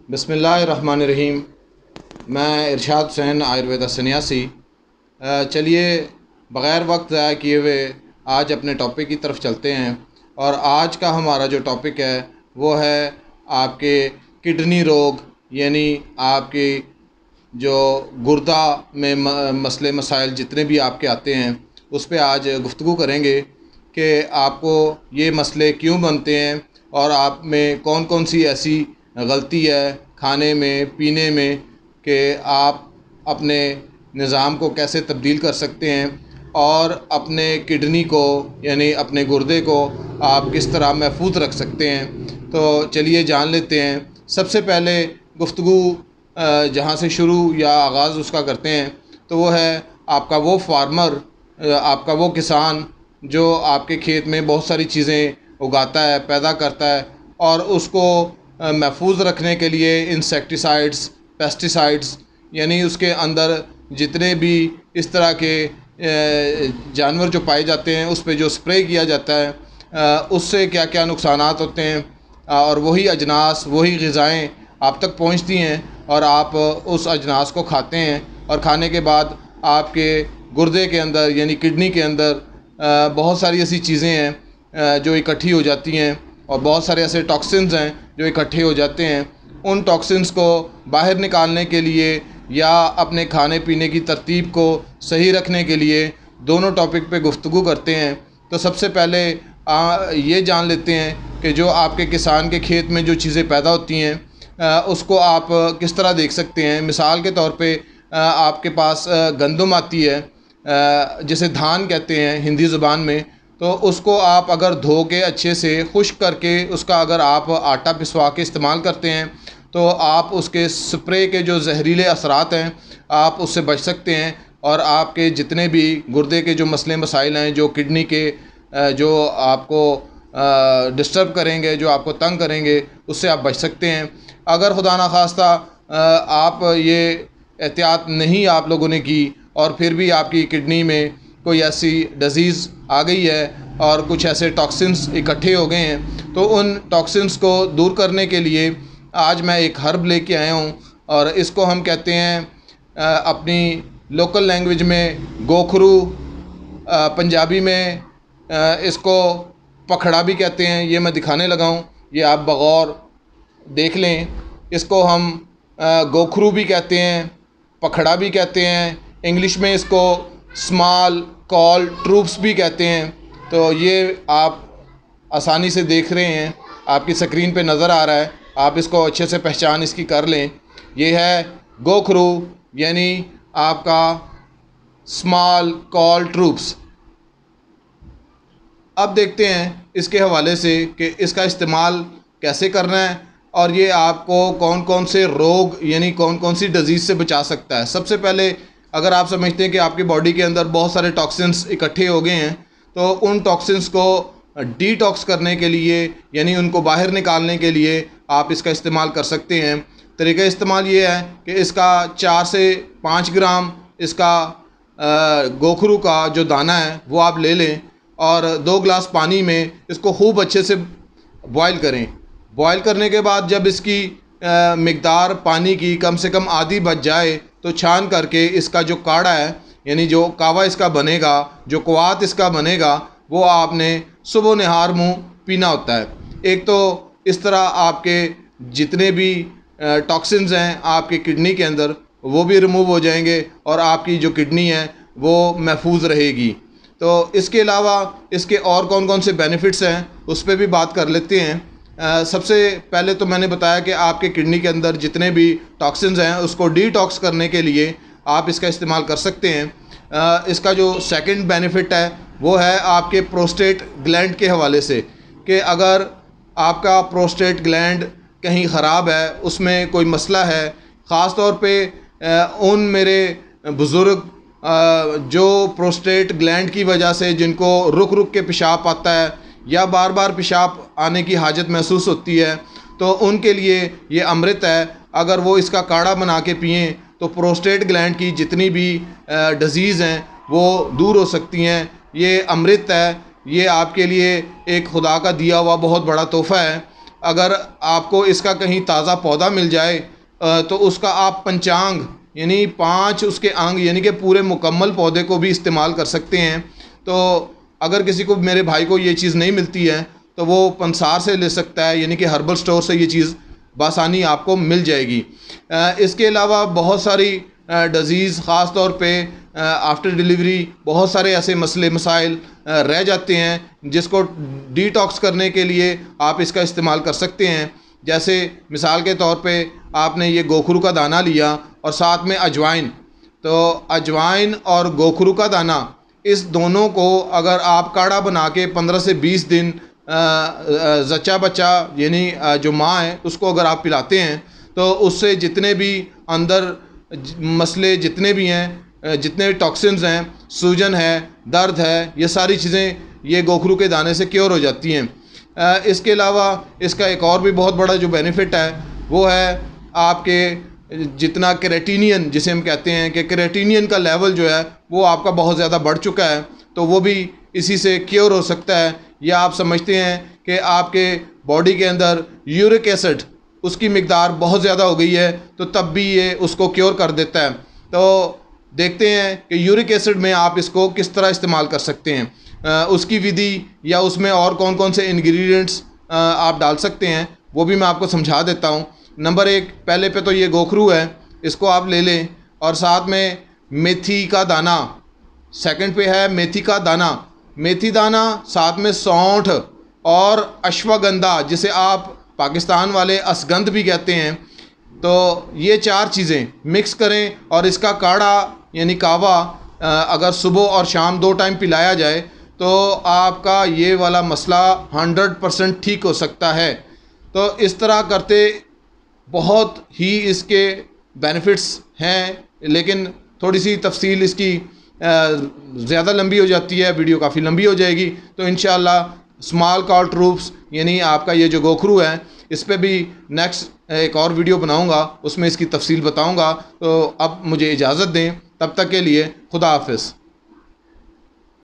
बिस्मिल्लाहिर्रहमानिर्रहीम। मैं इरशाद हुसैन आयुर्वेदा सन्यासी। चलिए बग़ैर वक्त ज़ाया किए हुए आज अपने टॉपिक की तरफ चलते हैं। और आज का हमारा जो टॉपिक है वो है आपके किडनी रोग, यानी आपके जो गुर्दा में मसले मसाइल जितने भी आपके आते हैं उस पर आज गुफ्तगू करेंगे कि आपको ये मसले क्यों बनते हैं और आप में कौन कौन सी ऐसी गलती है खाने में पीने में कि आप अपने निज़ाम को कैसे तब्दील कर सकते हैं और अपने किडनी को यानी अपने गुर्दे को आप किस तरह महफूज रख सकते हैं। तो चलिए जान लेते हैं। सबसे पहले गुफ्तगू जहाँ से शुरू या आगाज़ उसका करते हैं तो वो है आपका वो फार्मर, आपका वो किसान जो आपके खेत में बहुत सारी चीज़ें उगाता है, पैदा करता है और उसको महफूज रखने के लिए इंसेक्टिसाइड्स, पेस्टिसाइड्स यानी उसके अंदर जितने भी इस तरह के जानवर जो पाए जाते हैं उस पे जो स्प्रे किया जाता है उससे क्या क्या नुकसानात होते हैं और वही अजनास, वही ग़िज़ाएँ आप तक पहुंचती हैं और आप उस अजनास को खाते हैं और खाने के बाद आपके गुर्दे के अंदर यानी किडनी के अंदर बहुत सारी ऐसी चीज़ें हैं जो इकट्ठी हो जाती हैं और बहुत सारे ऐसे टॉक्सिन्स हैं जो इकट्ठे हो जाते हैं। उन टॉक्सिन्स को बाहर निकालने के लिए या अपने खाने पीने की तरतीब को सही रखने के लिए दोनों टॉपिक पे गुफ्तगू करते हैं। तो सबसे पहले ये जान लेते हैं कि जो आपके किसान के खेत में जो चीज़ें पैदा होती हैं उसको आप किस तरह देख सकते हैं। मिसाल के तौर पे आपके पास गंदम आती है जिसे धान कहते हैं हिंदी ज़ुबान में, तो उसको आप अगर धो के अच्छे से खुश्क करके उसका अगर आप आटा पिसवा के इस्तेमाल करते हैं तो आप उसके स्प्रे के जो जहरीले असरात हैं आप उससे बच सकते हैं और आपके जितने भी गुर्दे के जो मसले मसाइल हैं, जो किडनी के जो आपको डिस्टर्ब करेंगे, जो आपको तंग करेंगे, उससे आप बच सकते हैं। अगर खुदा ना खास्ता आप ये एहतियात नहीं आप लोगों ने की और फिर भी आपकी किडनी में कोई ऐसी डिज़ीज़ आ गई है और कुछ ऐसे टॉक्सिन्स इकट्ठे हो गए हैं तो उन टॉक्सिन्स को दूर करने के लिए आज मैं एक हर्ब लेके आया हूँ और इसको हम कहते हैं अपनी लोकल लैंग्वेज में गोखरू, पंजाबी में इसको पखड़ा भी कहते हैं। ये मैं दिखाने लगा हूँ, ये आप बगौर देख लें। इसको हम गोखरू भी कहते हैं, पखड़ा भी कहते हैं, इंग्लिश में इसको स्मॉल कॉल ट्रूप्स भी कहते हैं। तो ये आप आसानी से देख रहे हैं, आपकी स्क्रीन पे नज़र आ रहा है, आप इसको अच्छे से पहचान इसकी कर लें। ये है गोखरू यानी आपका स्मॉल कॉल ट्रूप्स। अब देखते हैं इसके हवाले से कि इसका इस्तेमाल कैसे करना है और ये आपको कौन कौन से रोग यानी कौन कौन सी डिज़ीज़ से बचा सकता है। सबसे पहले अगर आप समझते हैं कि आपकी बॉडी के अंदर बहुत सारे टॉक्सिन्स इकट्ठे हो गए हैं तो उन टॉक्सिन्स को डिटॉक्स करने के लिए यानी उनको बाहर निकालने के लिए आप इसका इस्तेमाल कर सकते हैं। तरीका इस्तेमाल ये है कि इसका 4 से 5 ग्राम इसका गोखरू का जो दाना है वो आप ले लें और 2 गिलास पानी में इसको खूब अच्छे से बॉयल करें। बॉयल करने के बाद जब इसकी मिक़दार पानी की कम से कम आधी बच जाए तो छान करके इसका जो काढ़ा है यानी जो कावा इसका बनेगा, जो क्वात इसका बनेगा, वो आपने सुबह नहार मुँह पीना होता है। एक तो इस तरह आपके जितने भी टॉक्सिन्स हैं आपके किडनी के अंदर वो भी रिमूव हो जाएंगे और आपकी जो किडनी है वो महफूज रहेगी। तो इसके अलावा इसके और कौन कौन से बेनिफिट्स हैं उस पर भी बात कर लेते हैं। सबसे पहले तो मैंने बताया कि आपके किडनी के अंदर जितने भी टॉक्सिन्स हैं उसको डिटॉक्स करने के लिए आप इसका इस्तेमाल कर सकते हैं। इसका जो सेकंड बेनिफिट है वो है आपके प्रोस्टेट ग्लैंड के हवाले से कि अगर आपका प्रोस्टेट ग्लैंड कहीं ख़राब है, उसमें कोई मसला है, ख़ास तौर पे उन मेरे बुज़ुर्ग जो प्रोस्टेट ग्लैंड की वजह से जिनको रुक रुक के पेशाब आता है या बार बार पेशाब आने की हाजत महसूस होती है तो उनके लिए ये अमृत है। अगर वो इसका काढ़ा बना के पिएँ तो प्रोस्टेट ग्लैंड की जितनी भी डिज़ीज़ हैं वो दूर हो सकती हैं। ये अमृत है, ये आपके लिए एक खुदा का दिया हुआ बहुत बड़ा तोहफ़ा है। अगर आपको इसका कहीं ताज़ा पौधा मिल जाए तो उसका आप पंचांग यानी 5 उसके अंग यानी कि पूरे मुकम्मल पौधे को भी इस्तेमाल कर सकते हैं। तो अगर किसी को, मेरे भाई को ये चीज़ नहीं मिलती है तो वो पंसार से ले सकता है, यानी कि हर्बल स्टोर से ये चीज़ बासानी आपको मिल जाएगी। इसके अलावा बहुत सारी डिज़ीज़ ख़ास तौर पे आफ्टर डिलीवरी बहुत सारे ऐसे मसले मसाइल रह जाते हैं जिसको डिटॉक्स करने के लिए आप इसका इस्तेमाल कर सकते हैं। जैसे मिसाल के तौर पे आपने ये गोखरू का दाना लिया और साथ में अजवाइन, तो अजवाइन और गोखरू का दाना, इस दोनों को अगर आप काढ़ा बना के 15 से 20 दिन जच्चा बच्चा यानी जो माँ है उसको अगर आप पिलाते हैं तो उससे जितने भी अंदर मसले जितने भी हैं, जितने भी टॉक्सिन्स हैं, सूजन है, दर्द है, ये सारी चीज़ें ये गोखरू के दाने से क्योर हो जाती हैं। इसके अलावा इसका एक और भी बहुत बड़ा जो बेनिफिट है वो है आपके जितना केराटिनियन जिसे हम कहते हैं कि केराटिनियन का लेवल जो है वो आपका बहुत ज़्यादा बढ़ चुका है, तो वो भी इसी से क्योर हो सकता है। या आप समझते हैं कि आपके बॉडी के अंदर यूरिक एसिड उसकी मिकदार बहुत ज़्यादा हो गई है तो तब भी ये उसको क्योर कर देता है। तो देखते हैं कि यूरिक एसिड में आप इसको किस तरह इस्तेमाल कर सकते हैं, उसकी विधि या उसमें और कौन कौन से इंग्रेडिएंट्स आप डाल सकते हैं वो भी मैं आपको समझा देता हूँ। नंबर 1, पहले पे तो ये गोखरू है, इसको आप ले लें और साथ में मेथी का दाना, सेकंड पे है मेथी का दाना, मेथी दाना, साथ में सौंठ और अश्वगंधा जिसे आप पाकिस्तान वाले असगंध भी कहते हैं। तो ये 4 चीज़ें मिक्स करें और इसका काढ़ा यानी कावा अगर सुबह और शाम 2 टाइम पिलाया जाए तो आपका ये वाला मसला 100% ठीक हो सकता है। तो इस तरह करते बहुत ही इसके बेनिफिट्स हैं, लेकिन थोड़ी सी तफसील इसकी ज़्यादा लंबी हो जाती है, वीडियो काफ़ी लंबी हो जाएगी। तो इंशाअल्लाह स्मॉल कॉल ट्रूप्स यानी आपका ये जो गोखरू है इस पे भी नेक्स्ट एक और वीडियो बनाऊंगा, उसमें इसकी तफसील बताऊंगा। तो अब मुझे इजाज़त दें, तब तक के लिए खुदा हाफिज़।